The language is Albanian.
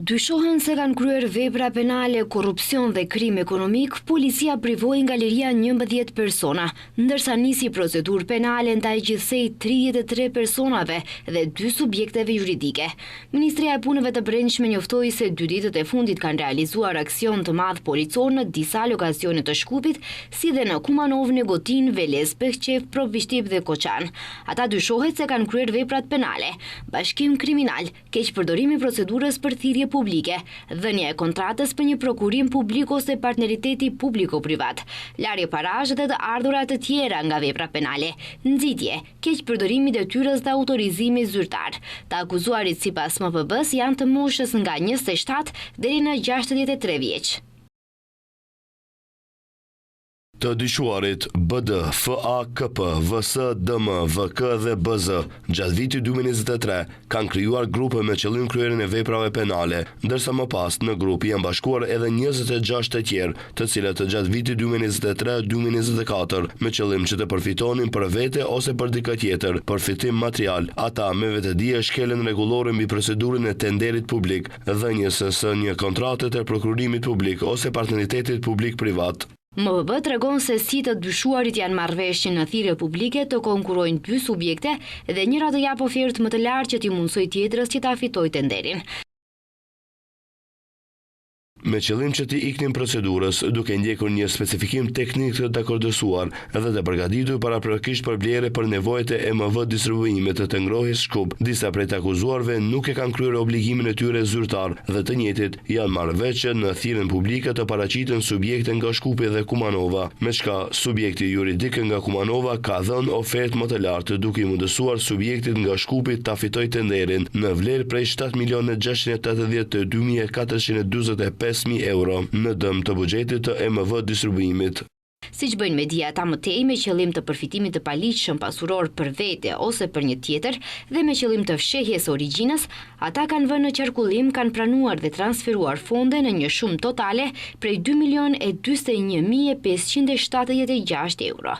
Dyshohen se kanë kryer vepra penale, korrupsion dhe krim ekonomik, policia privoi nga liria 11 persona, ndërsa nisi procedurë penale ndaj gjithsej 33 personave dhe 2 subjekteve juridike. Ministria e Punëve të Brendshme njoftoi se 2 ditët e fundit kanë realizuar aksion të madh policor në disa lokacione të Shkupit, si dhe në Kumanov, Negotin, Velez, Peshqev, Provishtiv dhe Koçan. Ata dyshohet se kanë kryer veprat penale, bashkim kriminal, keqpërdorimi i procedurës për thirrje publike, dhënia e kontratës për një prokurim publik ose partneriteti publiko-privat, larje parash dhe të ardhurat të tjera nga vepra penale, nxitje, keqpërdorimi i detyrës dhe autorizimi zyrtar. Të akuzuarit sipas MPB-s janë të moshës nga 27 deri në 63 vjeç. Të dyshuarit BD, FA, KP, VS, DM, VK dhe BZ gjatë vitit 2023 kanë krijuar grupe me qëllim kryerjen e veprave penale, ndërsa më pas në grup janë bashkuar edhe 26 të tjerë, të cilët gjatë vitit 2023-2024 me qëllim që të përfitonin për vete ose për dikë tjetër, përfitim material, ata me vetëdije shkelen rregullore mbi procedurën e tenderit publik, dhënies së një kontrate të prokurimit publik ose partneritetit publik-privat. MPB tregon se si të dyshuarit janë marrëveshje në thirrje publike të konkurrojnë 2 subjekte dhe njëra të jap ofertë më të lartë që t'i mundsoj tjetrës që ta fitojë tenderin. Me qëllim që t'i iknin procedurës, duke ndjekur një specifikim teknik të dakordësuar dhe të përgatitur paraprakisht për blerje për nevojat e MV distribuimit të ngrohjes Shkup, disa prej të akuzuarve nuk e kanë kryer obligimin e tyre zyrtar dhe të njëjtit janë marrëveshje në thirrjen publike të paraqiten subjekte nga Shkupi dhe Kumanova, me çka subjekti juridik nga Kumanova ka dhënë ofertë më të lartë, duke i mundësuar subjektit nga Shkupi ta fitojë tenderin në vlerë prej 7.682.445 euro në dëm të buxhetit të MV distribuimit. Siç bëjnë media ata më tej me qëllim të përfitimit të paligjshëm pasuror për vete ose për një tjetër dhe me qëllim të fshehjes origjinës, ata kanë vënë në qarkullim, kanë pranuar dhe transferuar fonde në një shumë totale prej 2.041.576 euro.